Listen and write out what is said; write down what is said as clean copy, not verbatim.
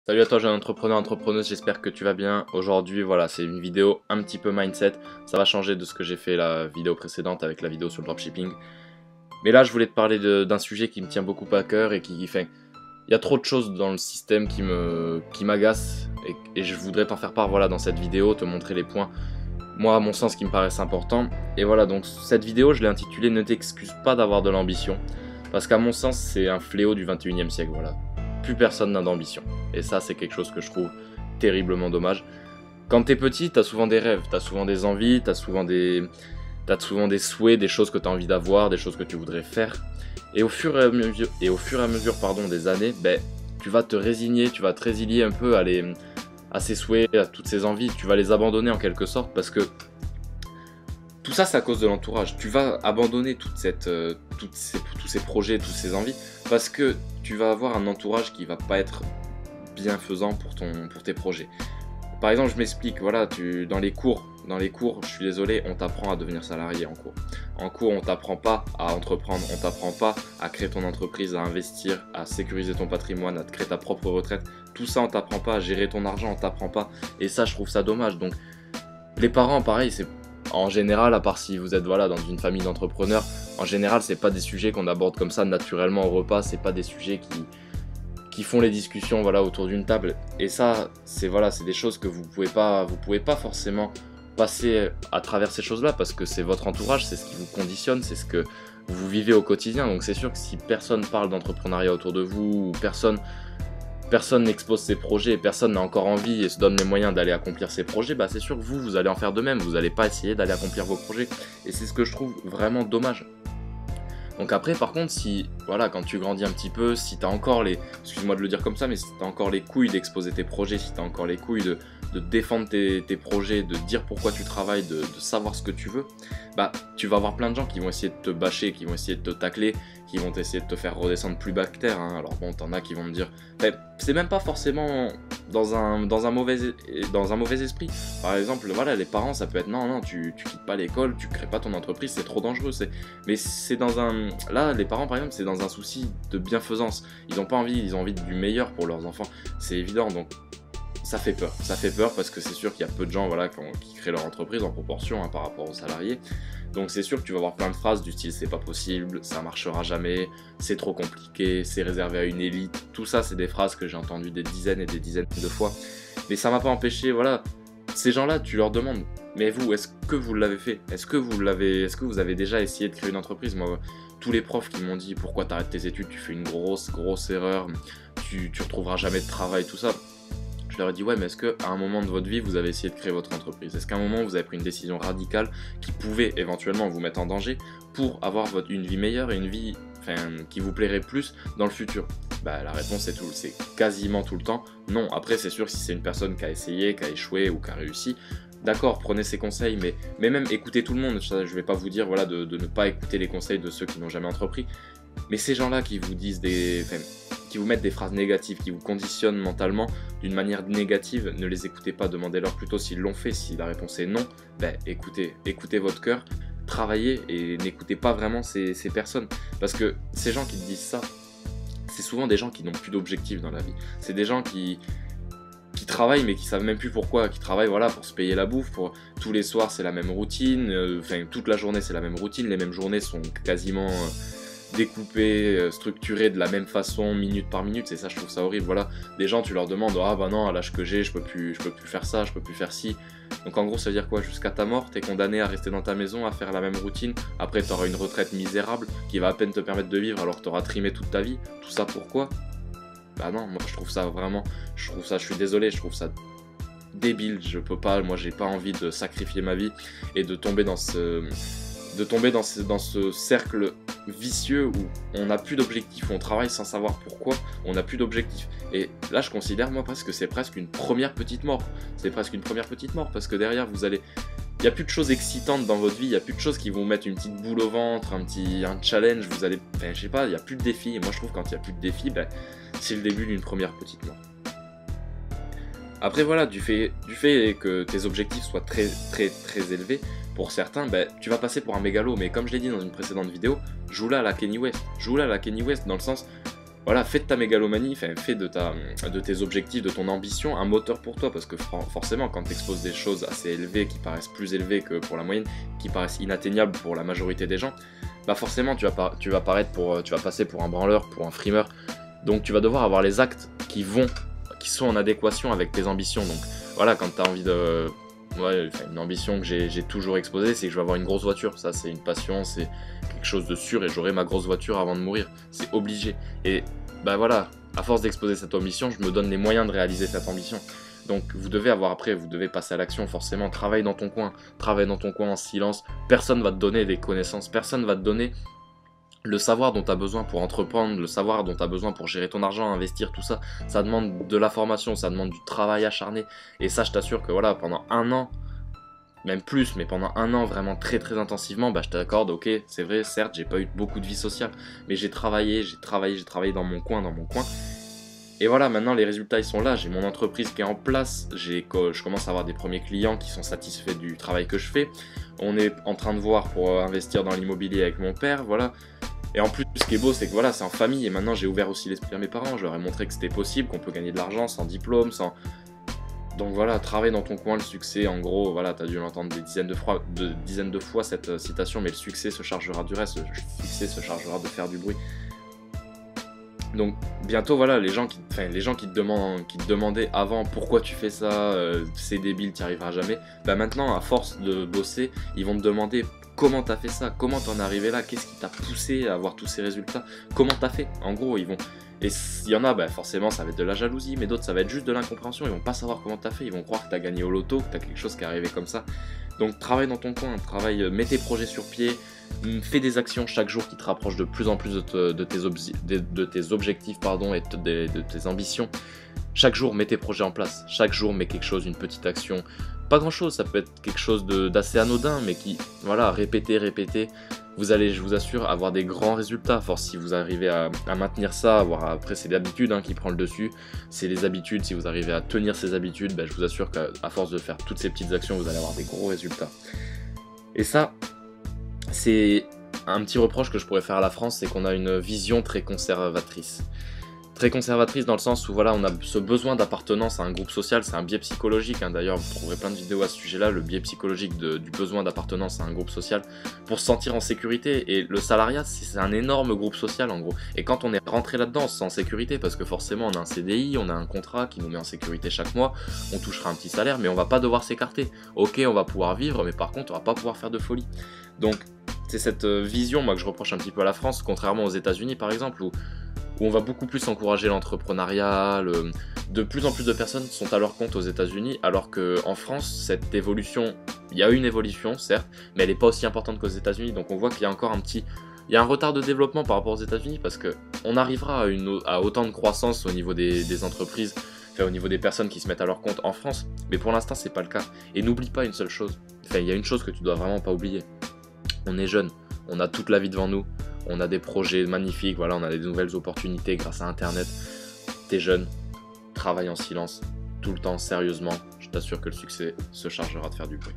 Salut à toi jeune entrepreneur, entrepreneuse, j'espère que tu vas bien. Aujourd'hui, voilà, c'est une vidéo un petit peu mindset. Ça va changer de ce que j'ai fait la vidéo précédente avec la vidéo sur le dropshipping. Mais là, je voulais te parler d'un sujet qui me tient beaucoup à cœur et qui fait... Il y a trop de choses dans le système qui m'agacent et je voudrais t'en faire part voilà, dans cette vidéo, te montrer les points, moi à mon sens, qui me paraissent importants. Et voilà, donc cette vidéo, je l'ai intitulée Ne t'excuse pas d'avoir de l'ambition. Parce qu'à mon sens, c'est un fléau du 21e siècle, voilà. Plus personne n'a d'ambition. Et ça, c'est quelque chose que je trouve terriblement dommage. Quand t'es petit, t'as souvent des rêves, t'as souvent des envies, t'as souvent des souhaits, des choses que t'as envie d'avoir, des choses que tu voudrais faire. Et au fur et à mesure des années, tu vas te résigner, tu vas te résilier un peu à ces souhaits, à toutes ces envies. Tu vas les abandonner en quelque sorte parce que tout ça, c'est à cause de l'entourage. Tu vas abandonner tous ces projets, toutes ces envies, parce que tu vas avoir un entourage qui va pas être bienfaisant pour tes projets. Par exemple, je m'explique, voilà, dans les cours, je suis désolé, on t'apprend à devenir salarié en cours. En cours, on t'apprend pas à entreprendre, on t'apprend pas à créer ton entreprise, à investir, à sécuriser ton patrimoine, à te créer ta propre retraite. Tout ça, on t'apprend pas à gérer ton argent, on t'apprend pas. Et ça, je trouve ça dommage. Donc, les parents, pareil, c'est en général, à part si vous êtes voilà, dans une famille d'entrepreneurs, en général, c'est pas des sujets qu'on aborde comme ça naturellement au repas, c'est pas des sujets qui font les discussions voilà, autour d'une table. Et ça, c'est des choses que vous pouvez pas forcément passer à travers ces choses-là parce que c'est votre entourage, c'est ce qui vous conditionne, c'est ce que vous vivez au quotidien. Donc c'est sûr que si personne parle d'entrepreneuriat autour de vous, ou personne n'expose ses projets et personne n'a encore envie et se donne les moyens d'aller accomplir ses projets, c'est sûr que vous allez en faire de même, vous n'allez pas essayer d'aller accomplir vos projets. Et c'est ce que je trouve vraiment dommage. Donc après, par contre, si, voilà, quand tu grandis un petit peu, si t'as encore excuse-moi de le dire comme ça, mais si t'as encore les couilles d'exposer tes projets, si t'as encore les couilles de défendre tes projets, de dire pourquoi tu travailles, de savoir ce que tu veux, tu vas avoir plein de gens qui vont essayer de te bâcher, qui vont essayer de te tacler, qui vont essayer de te faire redescendre plus bas que terre, hein. Alors bon, t'en as qui vont me dire, c'est même pas forcément dans un mauvais esprit. Par exemple, voilà, les parents, ça peut être non, tu quittes pas l'école, tu crées pas ton entreprise, c'est trop dangereux. Mais c'est là, les parents, par exemple, c'est dans un souci de bienfaisance. Ils ont envie du meilleur pour leurs enfants. C'est évident, donc ça fait peur. Ça fait peur parce que c'est sûr qu'il y a peu de gens voilà, qui créent leur entreprise en proportion par rapport aux salariés. Donc c'est sûr que tu vas avoir plein de phrases du style c'est pas possible, ça marchera jamais, c'est trop compliqué, c'est réservé à une élite. Tout ça, c'est des phrases que j'ai entendues des dizaines et des dizaines de fois. Mais ça m'a pas empêché, voilà. Ces gens-là, tu leur demandes, mais vous, est-ce que vous l'avez fait? Est-ce que vous avez déjà essayé de créer une entreprise? Moi, tous les profs qui m'ont dit pourquoi t'arrêtes tes études, tu fais une grosse erreur, tu retrouveras jamais de travail, tout ça. Je leur ai dit ouais, mais est-ce qu'à un moment de votre vie vous avez essayé de créer votre entreprise? Est-ce qu'à un moment vous avez pris une décision radicale qui pouvait éventuellement vous mettre en danger pour avoir une vie meilleure et une vie qui vous plairait plus dans le futur? La réponse c'est quasiment tout le temps non. Après c'est sûr que si c'est une personne qui a essayé, qui a échoué ou qui a réussi, d'accord, prenez ses conseils, mais même écoutez tout le monde. Je vais pas vous dire voilà, de ne pas écouter les conseils de ceux qui n'ont jamais entrepris, mais ces gens-là qui vous disent qui vous mettent des phrases négatives, qui vous conditionnent mentalement d'une manière négative, ne les écoutez pas, demandez-leur plutôt s'ils l'ont fait. Si la réponse est non, écoutez votre cœur, travaillez et n'écoutez pas vraiment ces personnes. Parce que ces gens qui te disent ça, c'est souvent des gens qui n'ont plus d'objectif dans la vie. C'est des gens qui travaillent mais qui savent même plus pourquoi, qui travaillent voilà, pour se payer la bouffe, tous les soirs c'est la même routine, toute la journée c'est la même routine, les mêmes journées sont quasiment... découpé, structuré de la même façon, minute par minute. C'est ça, je trouve ça horrible. Voilà, des gens, tu leur demandes ah non, à l'âge que j'ai, je peux plus faire ça, je peux plus faire ci. Donc en gros, ça veut dire quoi? Jusqu'à ta mort, t'es condamné à rester dans ta maison, à faire la même routine. Après, t'auras une retraite misérable qui va à peine te permettre de vivre alors que t'auras trimé toute ta vie. Tout ça pourquoi? Non, moi je trouve ça vraiment, je suis désolé, je trouve ça débile. Je peux pas, moi j'ai pas envie de sacrifier ma vie et de tomber dans ce cercle vicieux où on n'a plus d'objectif, on travaille sans savoir pourquoi, on n'a plus d'objectif. Et là je considère moi presque que c'est presque une première petite mort. C'est presque une première petite mort parce que derrière il n'y a plus de choses excitantes dans votre vie, il n'y a plus de choses qui vont mettre une petite boule au ventre, un challenge, je sais pas, il n'y a plus de défis. Et moi je trouve que quand il n'y a plus de défis, c'est le début d'une première petite mort. Après voilà, du fait que tes objectifs soient très très très élevés, pour certains, tu vas passer pour un mégalo, mais comme je l'ai dit dans une précédente vidéo, joue-la à la Kanye West. Joue-la à la Kanye West dans le sens, voilà, fais de ta mégalomanie, enfin, fais de tes objectifs, de ton ambition un moteur pour toi, parce que forcément quand tu exposes des choses assez élevées, qui paraissent plus élevées que pour la moyenne, qui paraissent inatteignables pour la majorité des gens, bah forcément tu vas passer pour un branleur, pour un frimeur, donc tu vas devoir avoir les actes qui sont en adéquation avec tes ambitions. Donc voilà, quand tu as envie de... Ouais, une ambition que j'ai toujours exposée, c'est que je veux avoir une grosse voiture. Ça, c'est une passion, c'est quelque chose de sûr, et j'aurai ma grosse voiture avant de mourir. C'est obligé. Et bah voilà, à force d'exposer cette ambition, je me donne les moyens de réaliser cette ambition. Donc vous devez passer à l'action forcément. Travaille dans ton coin en silence. Personne va te donner des connaissances, personne va te donner le savoir dont tu as besoin pour entreprendre, le savoir dont tu as besoin pour gérer ton argent, investir, tout ça. Ça demande de la formation, ça demande du travail acharné. Et ça, je t'assure que voilà, pendant un an, même plus, mais pendant un an vraiment très très intensivement, bah je t'accorde, ok, c'est vrai, certes, j'ai pas eu beaucoup de vie sociale, mais j'ai travaillé dans mon coin. Et voilà, maintenant les résultats ils sont là, j'ai mon entreprise qui est en place, je commence à avoir des premiers clients qui sont satisfaits du travail que je fais. On est en train de voir pour investir dans l'immobilier avec mon père, voilà. Et en plus, ce qui est beau, c'est que voilà, c'est en famille, et maintenant j'ai ouvert aussi l'esprit à mes parents, je leur ai montré que c'était possible, qu'on peut gagner de l'argent sans diplôme, sans... Donc voilà, travaille dans ton coin, le succès, en gros, voilà, t'as dû l'entendre des dizaines de fois cette citation, mais le succès se chargera du reste, le succès se chargera de faire du bruit. Donc bientôt, voilà, les gens qui te demandaient avant pourquoi tu fais ça, c'est débile, t'y arriveras jamais, bah maintenant, à force de bosser, ils vont te demander comment t'as fait ça, comment t'en es arrivé là, qu'est-ce qui t'a poussé à avoir tous ces résultats, comment t'as fait, en gros, ils vont... Et il y en a, bah forcément, ça va être de la jalousie, mais d'autres, ça va être juste de l'incompréhension, ils vont pas savoir comment t'as fait, ils vont croire que t'as gagné au loto, que t'as quelque chose qui est arrivé comme ça. Donc travaille dans ton coin, mets tes projets sur pied, fais des actions chaque jour qui te rapprochent de plus en plus de tes objectifs et de tes ambitions. Chaque jour, mets tes projets en place, chaque jour, mets quelque chose, une petite action. Pas grand chose, ça peut être quelque chose d'assez anodin, mais qui, voilà, répéter, vous allez, je vous assure, avoir des grands résultats. Force, si vous arrivez à maintenir ça, après c'est l'habitude qui prend le dessus, c'est les habitudes, si vous arrivez à tenir ces habitudes, je vous assure qu'à force de faire toutes ces petites actions, vous allez avoir des gros résultats. Et ça, c'est un petit reproche que je pourrais faire à la France, c'est qu'on a une vision très conservatrice. Très conservatrice dans le sens où voilà, on a ce besoin d'appartenance à un groupe social, c'est un biais psychologique, d'ailleurs vous trouverez plein de vidéos à ce sujet-là, le biais psychologique du besoin d'appartenance à un groupe social pour se sentir en sécurité. Et le salariat, c'est un énorme groupe social en gros, et quand on est rentré là-dedans, on se sent en sécurité parce que forcément on a un CDI, on a un contrat qui nous met en sécurité chaque mois, on touchera un petit salaire, mais on va pas devoir s'écarter. Ok, on va pouvoir vivre, mais par contre on va pas pouvoir faire de folie. Donc c'est cette vision, moi, que je reproche un petit peu à la France, contrairement aux États-Unis par exemple, où on va beaucoup plus encourager l'entrepreneuriat, de plus en plus de personnes sont à leur compte aux États-Unis, alors qu'en France, cette évolution, il y a une évolution, certes, mais elle n'est pas aussi importante qu'aux États-Unis, donc on voit qu'il y a encore il y a un retard de développement par rapport aux États-Unis, parce qu'on arrivera à autant de croissance au niveau des entreprises, au niveau des personnes qui se mettent à leur compte en France, mais pour l'instant, c'est pas le cas. Et n'oublie pas une seule chose, il y a une chose que tu dois vraiment pas oublier, on est jeune, on a toute la vie devant nous, on a des projets magnifiques, voilà, on a des nouvelles opportunités grâce à Internet. T'es jeune, travaille en silence, tout le temps, sérieusement. Je t'assure que le succès se chargera de faire du bruit.